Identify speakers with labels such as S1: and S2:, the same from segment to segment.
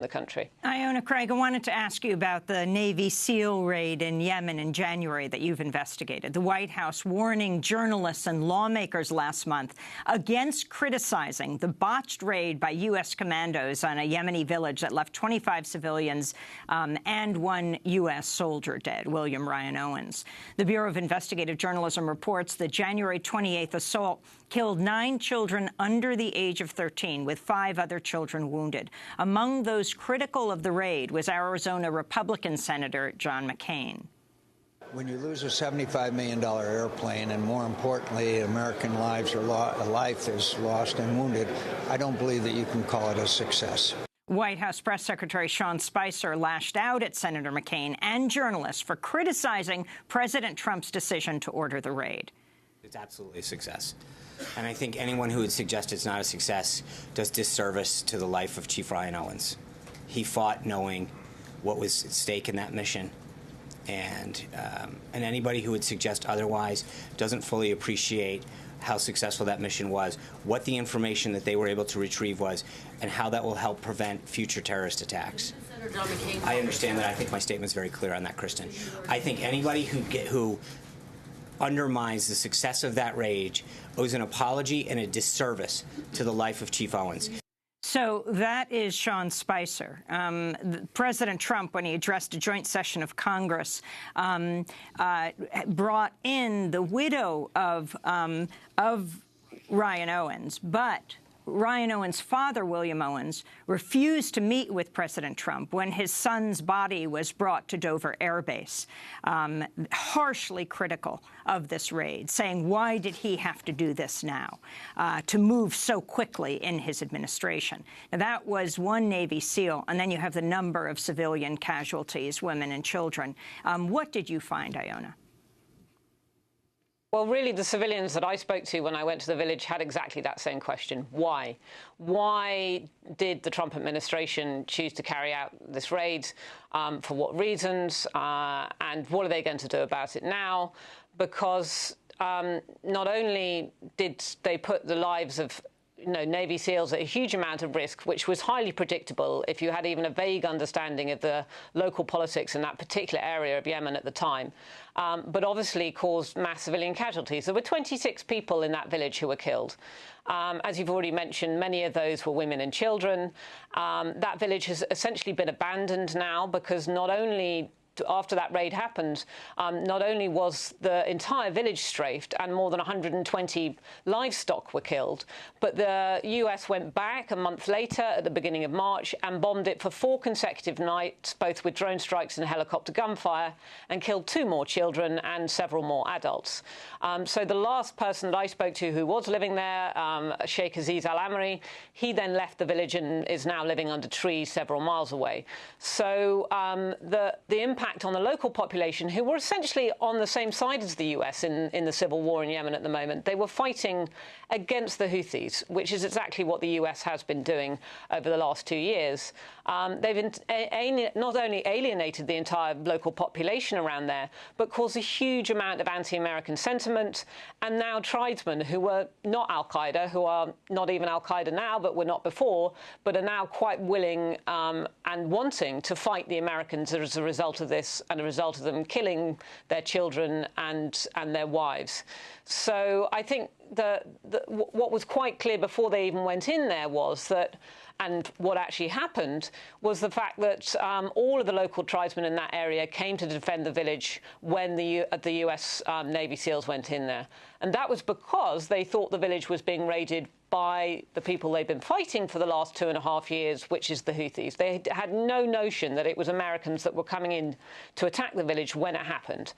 S1: the country.
S2: Iona, Craig, I wanted to ask you about the Navy SEAL raid in Yemen in January that you've investigated. The White House warning journalists and lawmakers last month against criticizing the botched raid by U.S. commandos on a Yemeni village that left 25 civilians and one U.S. soldier dead, William Ryan Owens. The Bureau of Investigative Journalism reports the January 28th assault killed 9 children under the age of 13, with 5 other children wounded. Among those critical of the raid was Arizona Republican Senator John McCain.
S3: When you lose a $75 million airplane, and more importantly, American life is lost and wounded, I don't believe that you can call it a success.
S2: White House Press Secretary Sean Spicer lashed out at Senator McCain and journalists for criticizing President Trump's decision to order the raid.
S4: It's absolutely a success. And I think anyone who would suggest it's not a success does disservice to the life of Chief Ryan Owens. He fought knowing what was at stake in that mission. And anybody who would suggest otherwise doesn't fully appreciate how successful that mission was, what the information that they were able to retrieve was, and how that will help prevent future terrorist attacks. I understand that. I think my statement's very clear on that, Kristen. I think anybody who undermines the success of that raid owes an apology and a disservice to the life of Chief Owens.
S2: So that is Sean Spicer. President Trump, when he addressed a joint session of Congress, brought in the widow of Ryan Owens, but Ryan Owens' father, William Owens, refused to meet with President Trump when his son's body was brought to Dover Air Base, harshly critical of this raid, saying, why did he have to do this now, to move so quickly in his administration? Now, that was one Navy SEAL, and then you have the number of civilian casualties, women and children. What did you find, Iona?
S1: Well, really, the civilians that I spoke to when I went to the village had exactly that same question. Why? Why did the Trump administration choose to carry out this raid? For what reasons? And what are they going to do about it now? Because not only did they put the lives of Navy SEALs at a huge amount of risk, which was highly predictable if you had even a vague understanding of the local politics in that particular area of Yemen at the time, but obviously caused mass civilian casualties. There were 26 people in that village who were killed. As you've already mentioned, many of those were women and children. That village has essentially been abandoned now because not only after that raid happened, not only was the entire village strafed and more than 120 livestock were killed, but the U.S. went back a month later at the beginning of March and bombed it for 4 consecutive nights, both with drone strikes and helicopter gunfire, and killed 2 more children and several more adults. So the last person that I spoke to who was living there, Sheikh Aziz Al-Amri, he then left the village and is now living under trees several miles away. So the impact on the local population, who were essentially on the same side as the U.S. in the civil war in Yemen at the moment. They were fighting against the Houthis, which is exactly what the U.S. has been doing over the last 2 years. They've not only alienated the entire local population around there, but caused a huge amount of anti-American sentiment. And now tribesmen who were not al-Qaeda, who are not even al-Qaeda now, but were not before, but are now quite willing and wanting to fight the Americans as a result of this and a result of them killing their children and their wives. So I think what was quite clear before they even went in there was that, and what actually happened was the fact that all of the local tribesmen in that area came to defend the village when the U.S. Navy SEALs went in there. And that was because they thought the village was being raided by the people they've been fighting for the last 2.5 years, which is the Houthis. They had no notion that it was Americans that were coming in to attack the village when it happened.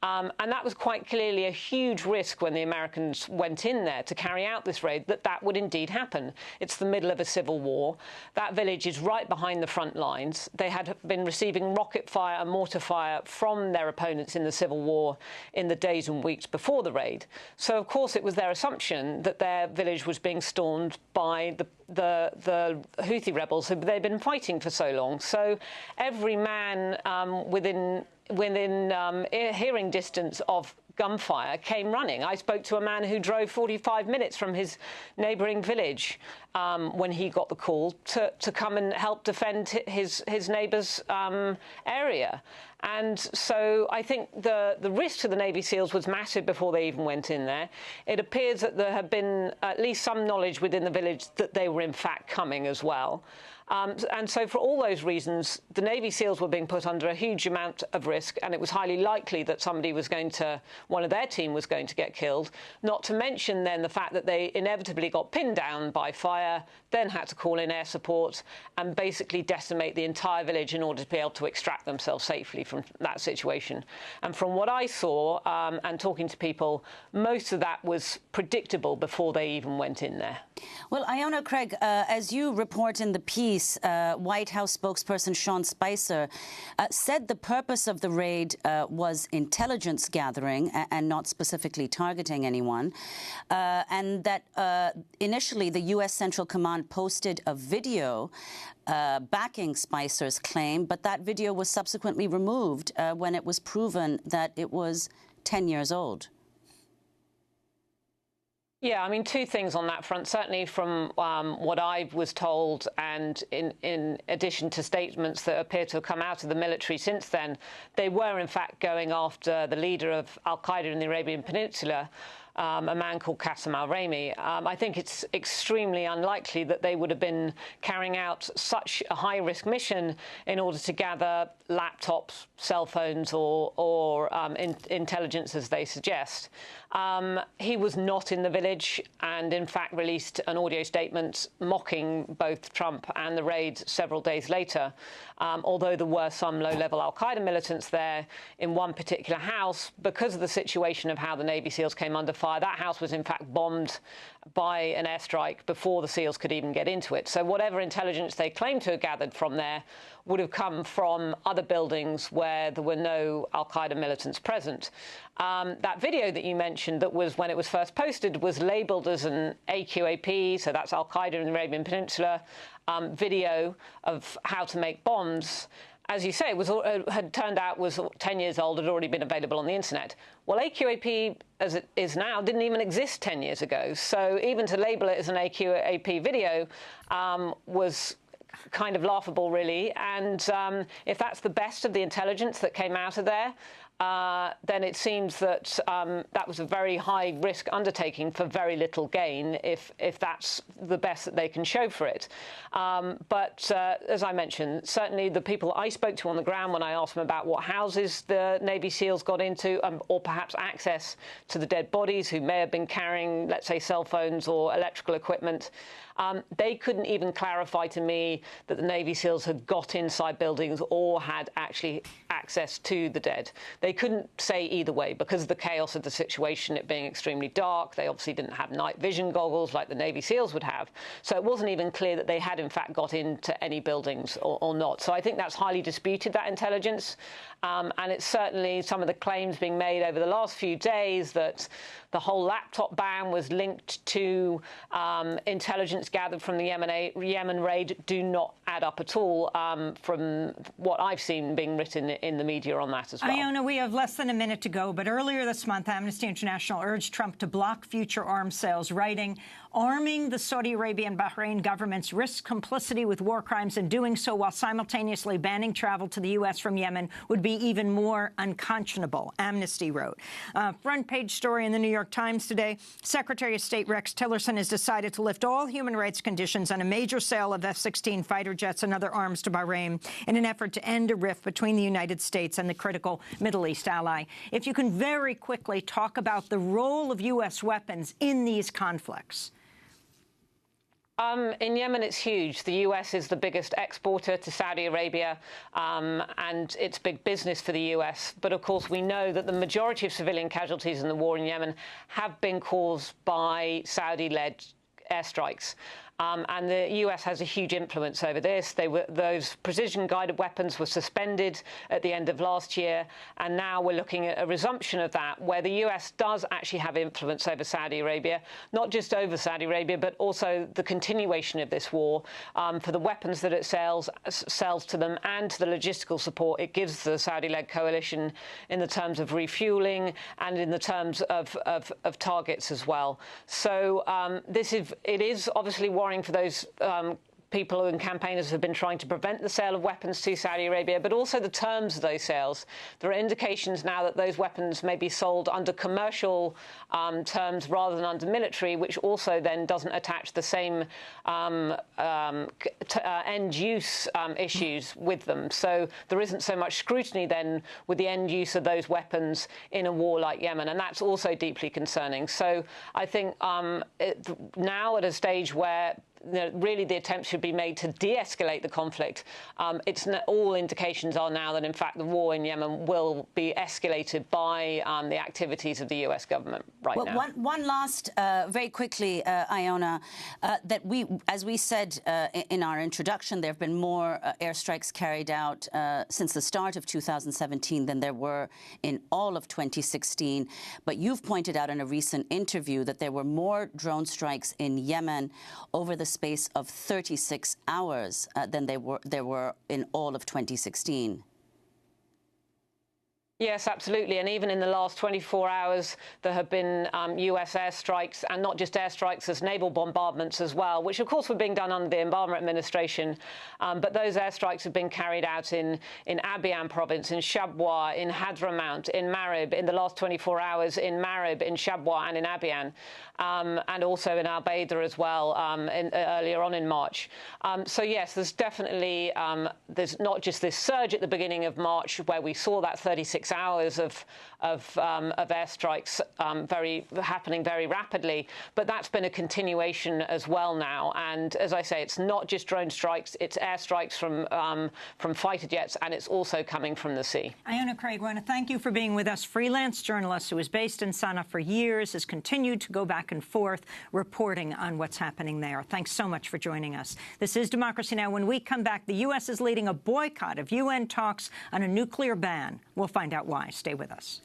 S1: And that was quite clearly a huge risk when the Americans went in there to carry out this raid, that would indeed happen. It's the middle of a civil war. That village is right behind the front lines. They had been receiving rocket fire and mortar fire from their opponents in the civil war in the days and weeks before the raid. So, of course, it was their assumption that their village was being stormed by the Houthi rebels who they'd been fighting for so long. So every man within hearing distance of gunfire came running. I spoke to a man who drove 45 minutes from his neighbouring village when he got the call to come and help defend his neighbour's area. And so I think the risk to the Navy SEALs was massive before they even went in there. It appears that there had been at least some knowledge within the village that they were in fact coming as well. And so for all those reasons, the Navy SEALs were being put under a huge amount of risk, and it was highly likely that one of their team was going to get killed, not to mention then the fact that they inevitably got pinned down by fire, then had to call in air support and basically decimate the entire village in order to be able to extract themselves safely from that situation. And from what I saw and talking to people, most of that was predictable before they even went in there.
S5: Well, Iona, Craig, as you report in the piece, White House spokesperson Sean Spicer said the purpose of the raid was intelligence gathering and not specifically targeting anyone, and that initially the U.S. Central Command posted a video backing Spicer's claim, but that video was subsequently removed when it was proven that it was 10 years old.
S1: Yeah, I mean, two things on that front. Certainly from what I was told, and in addition to statements that appear to have come out of the military since then, they were in fact going after the leader of al-Qaeda in the Arabian Peninsula, a man called Qasem al-Raymi. I think it's extremely unlikely that they would have been carrying out such a high-risk mission in order to gather laptops, cell phones, or intelligence, as they suggest. He was not in the village and, in fact, released an audio statement mocking both Trump and the raid several days later, although there were some low-level al-Qaeda militants there in one particular house. Because of the situation of how the Navy SEALs came under fire, that house was, in fact, bombed by an airstrike before the SEALs could even get into it. So whatever intelligence they claimed to have gathered from there would have come from other buildings where there were no al-Qaeda militants present. That video that you mentioned, that was when it was first posted, was labelled as an AQAP, so that's al-Qaeda in the Arabian Peninsula, video of how to make bombs. As you say, it had turned out was 10 years old, had already been available on the internet. Well, AQAP, as it is now, didn't even exist 10 years ago. So even to label it as an AQAP video was kind of laughable, really. And if that's the best of the intelligence that came out of there, then it seems that that was a very high-risk undertaking for very little gain, if that's the best that they can show for it. But as I mentioned, certainly the people I spoke to on the ground, when I asked them about what houses the Navy SEALs got into, or perhaps access to the dead bodies who may have been carrying, let's say, cell phones or electrical equipment, they couldn't even clarify to me that the Navy SEALs had got inside buildings or had actually access to the dead. They couldn't say either way because of the chaos of the situation, it being extremely dark. They obviously didn't have night vision goggles like the Navy SEALs would have. So it wasn't even clear that they had, in fact, got into any buildings or not. So I think that's highly disputed, that intelligence. And it's certainly some of the claims being made over the last few days that the whole laptop ban was linked to intelligence gathered from the Yemen raid do not add up at all from what I've seen being written in the media on that as well.
S2: Iona, we have less than a minute to go, but earlier this month, Amnesty International urged Trump to block future arms sales, writing, arming the Saudi Arabia and Bahrain governments risks complicity with war crimes, and doing so while simultaneously banning travel to the U.S. from Yemen would be even more unconscionable, Amnesty wrote. Front page story in the New York Times today, Secretary of State Rex Tillerson has decided to lift all human rights conditions on a major sale of F-16 fighter jets and other arms to Bahrain in an effort to end a rift between the United States and the critical Middle East ally. If you can very quickly talk about the role of U.S. weapons in these conflicts.
S1: In Yemen, it's huge. The U.S. is the biggest exporter to Saudi Arabia, and it's big business for the U.S. But, of course, we know that the majority of civilian casualties in the war in Yemen have been caused by Saudi-led airstrikes. And the U.S. has a huge influence over this. Those precision-guided weapons were suspended at the end of last year, and now we're looking at a resumption of that, where the U.S. does actually have influence over Saudi Arabia, not just over Saudi Arabia, but also the continuation of this war, for the weapons that it sells to them and to the logistical support it gives the Saudi-led coalition in the terms of refueling and in the terms of targets as well. So it is obviously worrying worrying for those people and campaigners have been trying to prevent the sale of weapons to Saudi Arabia, but also the terms of those sales. There are indications now that those weapons may be sold under commercial terms rather than under military, which also then doesn't attach the same end-use issues with them. So there isn't so much scrutiny then with the end use of those weapons in a war like Yemen, and that's also deeply concerning. So I think now at a stage where really the attempt should be made to de-escalate the conflict. All indications are now that, in fact, the war in Yemen will be escalated by the activities of the U.S. government now.
S5: One last, very quickly, Iona, that as we said in our introduction, there have been more airstrikes carried out since the start of 2017 than there were in all of 2016. But you've pointed out in a recent interview that there were more drone strikes in Yemen over the space of 36 hours than there were in all of 2016.
S1: Yes, absolutely. And even in the last 24 hours, there have been US airstrikes, and not just airstrikes, there's naval bombardments as well, which, of course, were being done under the Obama administration. But those airstrikes have been carried out in Abiyan province, in Shabwa, in Hadramaut, in Marib, in the last 24 hours, in Marib, in Shabwa, and in Abiyan, and also in al-Qaeda as well earlier on in March. So, yes, there's definitely there's not just this surge at the beginning of March where we saw that 36 hours of airstrikes happening very rapidly, but that's been a continuation as well now. And as I say, it's not just drone strikes; it's airstrikes from fighter jets, and it's also coming from the sea.
S2: Iona Craig, I want to thank you for being with us. Freelance journalist who was based in Sana'a for years, has continued to go back and forth reporting on what's happening there. Thanks so much for joining us. This is Democracy Now! When we come back, the U.S. is leading a boycott of UN talks on a nuclear ban. We'll find out why. Stay with us.